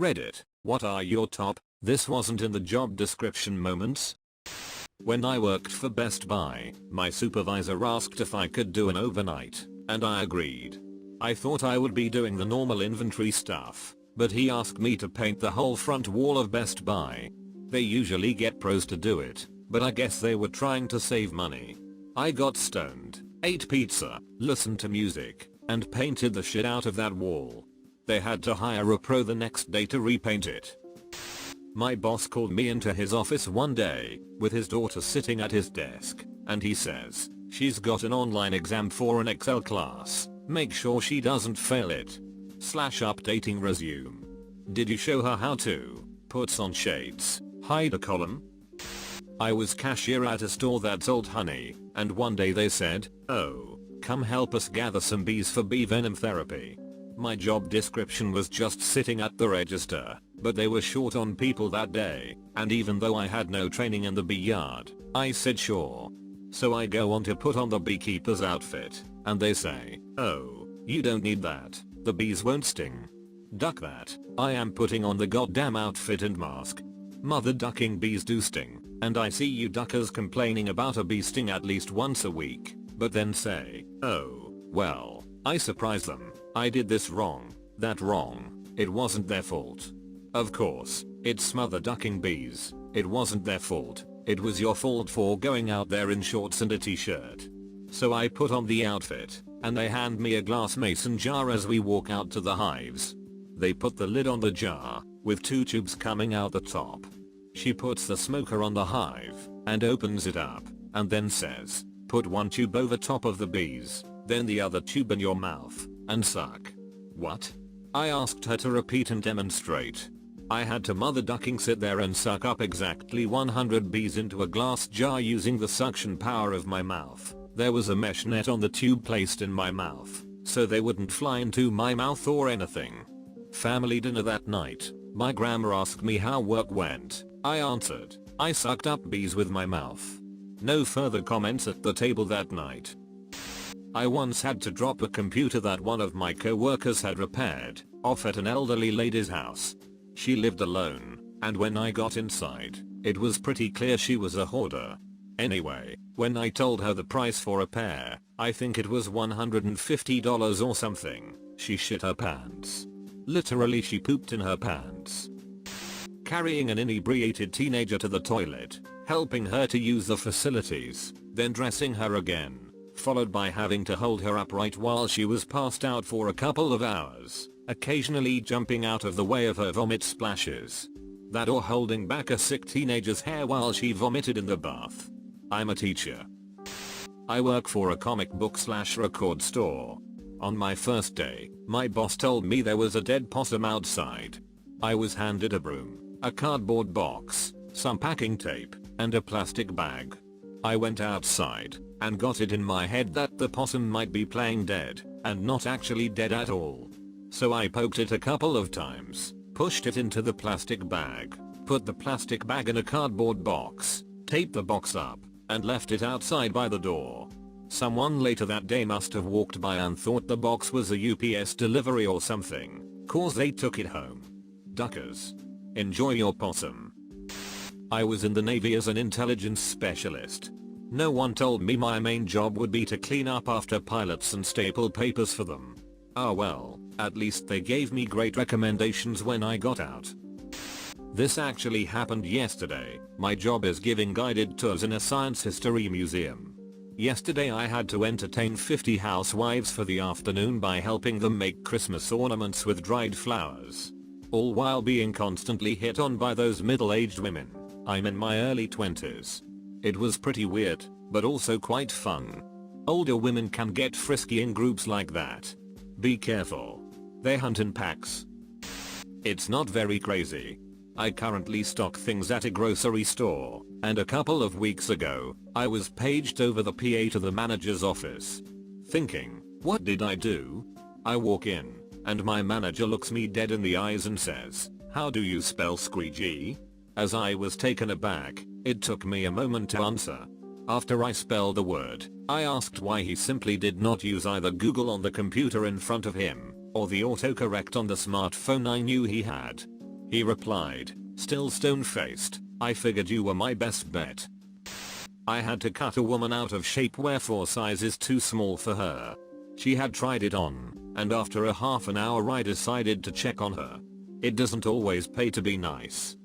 Reddit, what are your top, this wasn't in the job description moments? When I worked for Best Buy, my supervisor asked if I could do an overnight, and I agreed. I thought I would be doing the normal inventory stuff, but he asked me to paint the whole front wall of Best Buy. They usually get pros to do it, but I guess they were trying to save money. I got stoned, ate pizza, listened to music, and painted the shit out of that wall. They had to hire a pro the next day to repaint it. My boss called me into his office one day, with his daughter sitting at his desk, and he says, "She's got an online exam for an Excel class, make sure she doesn't fail it. /updating resume. Did you show her how to, puts on shades, hide a column?" I was cashier at a store that sold honey, and one day they said, "Oh, come help us gather some bees for bee venom therapy." My job description was just sitting at the register, but they were short on people that day, and even though I had no training in the bee yard, I said sure. So I go on to put on the beekeeper's outfit, and they say, "Oh, you don't need that, the bees won't sting." Duck that, I am putting on the goddamn outfit and mask. Mother ducking bees do sting, and I see you duckers complaining about a bee sting at least once a week, but then say, "Oh, well, I surprised them. I did this wrong, that wrong. It wasn't their fault." Of course, it's mother ducking bees. It wasn't their fault. It was your fault for going out there in shorts and a t-shirt. So I put on the outfit, and they hand me a glass mason jar as we walk out to the hives. They put the lid on the jar, with 2 tubes coming out the top. She puts the smoker on the hive, and opens it up, and then says, "Put 1 tube over top of the bees, then the other tube in your mouth, and suck." What? I asked her to repeat and demonstrate. I had to mother ducking sit there and suck up exactly 100 bees into a glass jar using the suction power of my mouth. There was a mesh net on the tube placed in my mouth, so they wouldn't fly into my mouth or anything. Family dinner that night, my grandma asked me how work went. I answered, "I sucked up bees with my mouth." No further comments at the table that night. I once had to drop a computer that one of my co-workers had repaired, off at an elderly lady's house. She lived alone, and when I got inside, it was pretty clear she was a hoarder. Anyway, when I told her the price for a repair, I think it was $150 or something, she shit her pants. Literally, she pooped in her pants. Carrying an inebriated teenager to the toilet, helping her to use the facilities, then dressing her again, followed by having to hold her upright while she was passed out for a couple of hours, occasionally jumping out of the way of her vomit splashes. That or holding back a sick teenager's hair while she vomited in the bath. I'm a teacher. I work for a comic book/record store. On my first day, my boss told me there was a dead possum outside. I was handed a broom, a cardboard box, some packing tape, and a plastic bag. I went outside, and got it in my head that the possum might be playing dead, and not actually dead at all. So I poked it a couple of times, pushed it into the plastic bag, put the plastic bag in a cardboard box, taped the box up, and left it outside by the door. Someone later that day must have walked by and thought the box was a UPS delivery or something, cause they took it home. Duckers. Enjoy your possum. I was in the Navy as an intelligence specialist. No one told me my main job would be to clean up after pilots and staple papers for them. Ah well, at least they gave me great recommendations when I got out. This actually happened yesterday. My job is giving guided tours in a science history museum. Yesterday I had to entertain 50 housewives for the afternoon by helping them make Christmas ornaments with dried flowers. All while being constantly hit on by those middle-aged women. I'm in my early 20s. It was pretty weird, but also quite fun. Older women can get frisky in groups like that. Be careful. They hunt in packs. It's not very crazy. I currently stock things at a grocery store, and a couple of weeks ago, I was paged over the PA to the manager's office. Thinking, what did I do? I walk in, and my manager looks me dead in the eyes and says, "How do you spell squeegee?" As I was taken aback, it took me a moment to answer. After I spelled the word, I asked why he simply did not use either Google on the computer in front of him, or the autocorrect on the smartphone I knew he had. He replied, still stone-faced, "I figured you were my best bet." I had to cut a woman out of shape where 4 sizes too small for her. She had tried it on, and after a half an hour I decided to check on her. It doesn't always pay to be nice.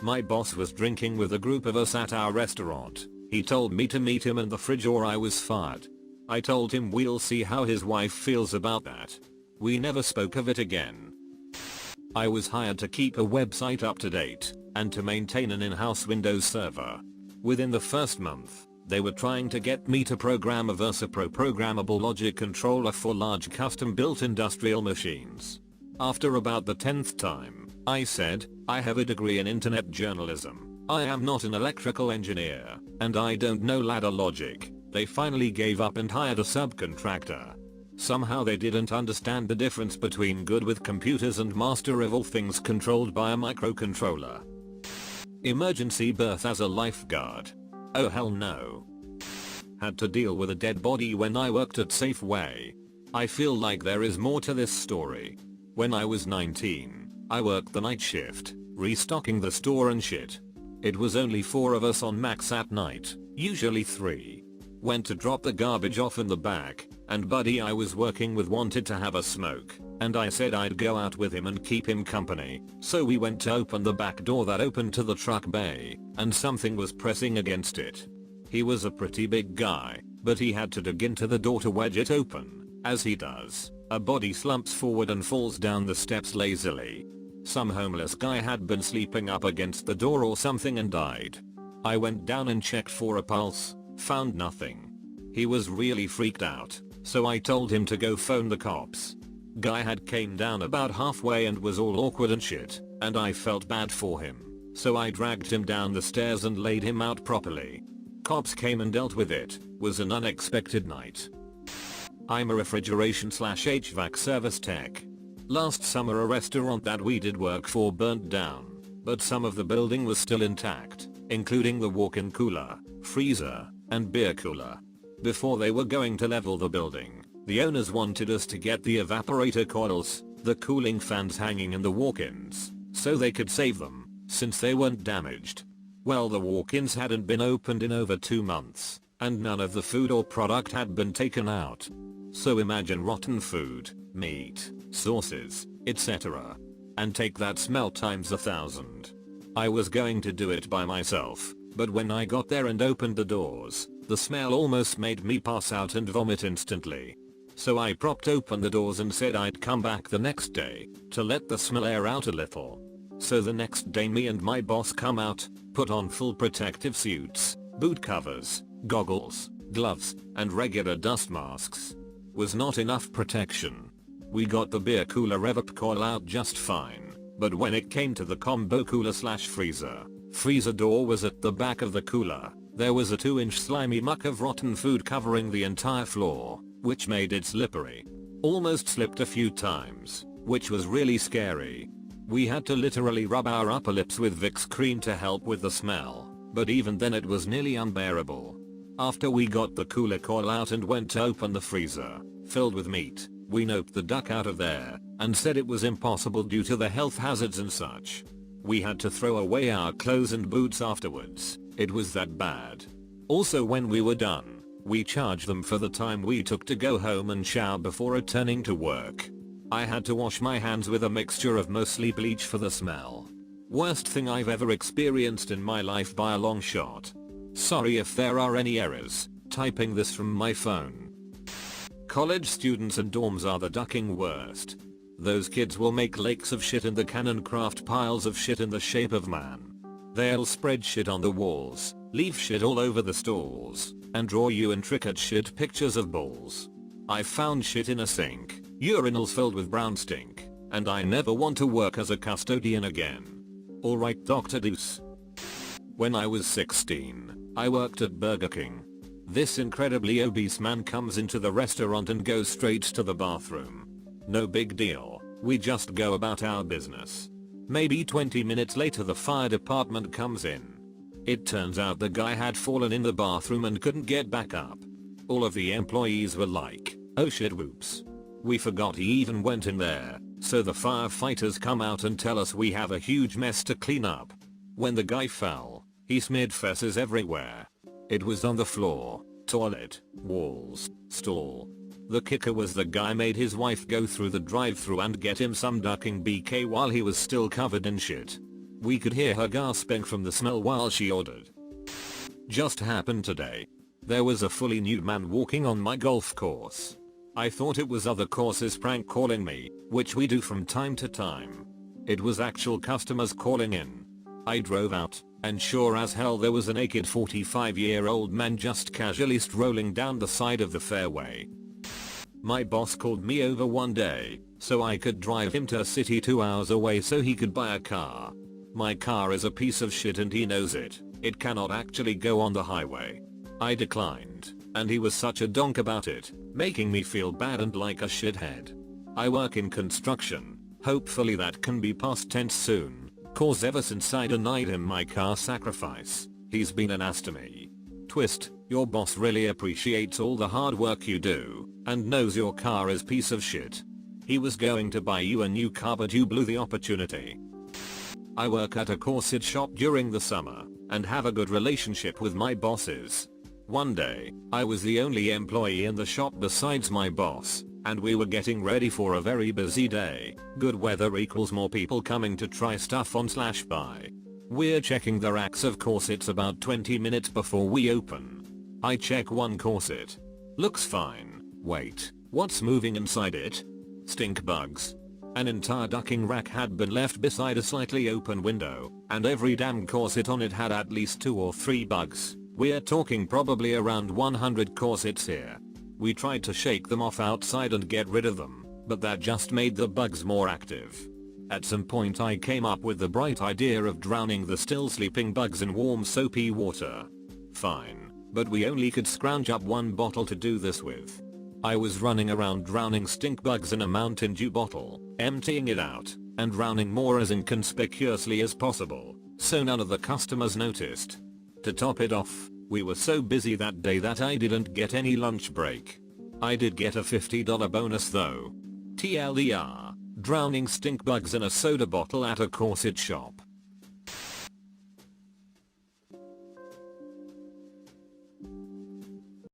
My boss was drinking with a group of us at our restaurant. He told me to meet him in the fridge or I was fired. I told him we'll see how his wife feels about that. We never spoke of it again. I was hired to keep a website up to date and to maintain an in-house Windows server. Within the first month, they were trying to get me to program a VersaPro programmable logic controller for large custom-built industrial machines. After about the 10th time, I said, "I have a degree in internet journalism. I am not an electrical engineer, and I don't know ladder logic." They finally gave up and hired a subcontractor. Somehow they didn't understand the difference between good with computers and master of all things controlled by a microcontroller. Emergency birth as a lifeguard. Oh hell no. Had to deal with a dead body when I worked at Safeway. I feel like there is more to this story. When I was 19, I worked the night shift, restocking the store and shit. It was only 4 of us on max at night, usually 3. Went to drop the garbage off in the back, and buddy I was working with wanted to have a smoke, and I said I'd go out with him and keep him company. So we went to open the back door that opened to the truck bay, and something was pressing against it. He was a pretty big guy, but he had to dig into the door to wedge it open. As he does, a body slumps forward and falls down the steps lazily. Some homeless guy had been sleeping up against the door or something and died. I went down and checked for a pulse, found nothing. He was really freaked out, so I told him to go phone the cops. Guy had came down about halfway and was all awkward and shit, and I felt bad for him. So I dragged him down the stairs and laid him out properly. Cops came and dealt with it. Was an unexpected night. I'm a refrigeration/HVAC service tech. Last summer a restaurant that we did work for burnt down, but some of the building was still intact, including the walk-in cooler, freezer, and beer cooler. Before they were going to level the building, the owners wanted us to get the evaporator coils, the cooling fans hanging in the walk-ins, so they could save them, since they weren't damaged. Well, the walk-ins hadn't been opened in over 2 months, and none of the food or product had been taken out. So imagine rotten food, meat, sauces, etc. And take that smell times 1,000. I was going to do it by myself, but when I got there and opened the doors, the smell almost made me pass out and vomit instantly. So I propped open the doors and said I'd come back the next day to let the smell air out a little. So the next day me and my boss come out, put on full protective suits, boot covers, goggles, gloves, and regular dust masks. Was not enough protection. We got the beer cooler evap coil out just fine, but when it came to the combo cooler/freezer door was at the back of the cooler. There was a 2-inch slimy muck of rotten food covering the entire floor, which made it slippery. Almost slipped a few times, which was really scary. We had to literally rub our upper lips with Vicks cream to help with the smell, but even then it was nearly unbearable. After we got the cooler coil out and went to open the freezer, filled with meat, we noped the duck out of there, and said it was impossible due to the health hazards and such. We had to throw away our clothes and boots afterwards. It was that bad. Also, when we were done, we charged them for the time we took to go home and shower before returning to work. I had to wash my hands with a mixture of mostly bleach for the smell. Worst thing I've ever experienced in my life by a long shot. Sorry if there are any errors, typing this from my phone. College students and dorms are the ducking worst. Those kids will make lakes of shit in the can and craft piles of shit in the shape of man. They'll spread shit on the walls, leave shit all over the stalls, and draw you intricate shit pictures of balls. I found shit in a sink, urinals filled with brown stink, and I never want to work as a custodian again. Alright Dr. Deuce. When I was 16, I worked at Burger King. This incredibly obese man comes into the restaurant and goes straight to the bathroom. No big deal, we just go about our business. Maybe 20 minutes later the fire department comes in. It turns out the guy had fallen in the bathroom and couldn't get back up. All of the employees were like, "Oh shit, whoops. We forgot he even went in there." So the firefighters come out and tell us we have a huge mess to clean up. When the guy fell, he smeared feces everywhere. It was on the floor, toilet, walls, stall. The kicker was the guy made his wife go through the drive-thru and get him some ducking BK while he was still covered in shit. We could hear her gasping from the smell while she ordered. Just happened today. There was a fully nude man walking on my golf course. I thought it was other courses prank calling me, which we do from time to time. It was actual customers calling in. I drove out, and sure as hell there was a naked 45-year-old man just casually strolling down the side of the fairway. My boss called me over one day, so I could drive him to a city 2 hours away so he could buy a car. My car is a piece of shit and he knows it. It cannot actually go on the highway. I declined, and he was such a donk about it, making me feel bad and like a shithead. I work in construction, hopefully that can be past tense soon, cause ever since I denied him my car sacrifice, he's been an ass to me. Twist, your boss really appreciates all the hard work you do, and knows your car is piece of shit. He was going to buy you a new car but you blew the opportunity. I work at a corset shop during the summer, and have a good relationship with my bosses. One day, I was the only employee in the shop besides my boss, and we were getting ready for a very busy day. Good weather equals more people coming to try stuff on /buy. We're checking the racks of corsets about 20 minutes before we open. I check one corset. Looks fine. Wait, what's moving inside it? Stink bugs. An entire ducking rack had been left beside a slightly open window, and every damn corset on it had at least 2 or 3 bugs. We're talking probably around 100 corsets here. We tried to shake them off outside and get rid of them, but that just made the bugs more active. At some point I came up with the bright idea of drowning the still sleeping bugs in warm soapy water. Fine, but we only could scrounge up 1 bottle to do this with. I was running around drowning stink bugs in a Mountain Dew bottle, emptying it out, and drowning more as inconspicuously as possible, so none of the customers noticed. To top it off, we were so busy that day that I didn't get any lunch break. I did get a $50 bonus though. TLDR, drowning stink bugs in a soda bottle at a corset shop.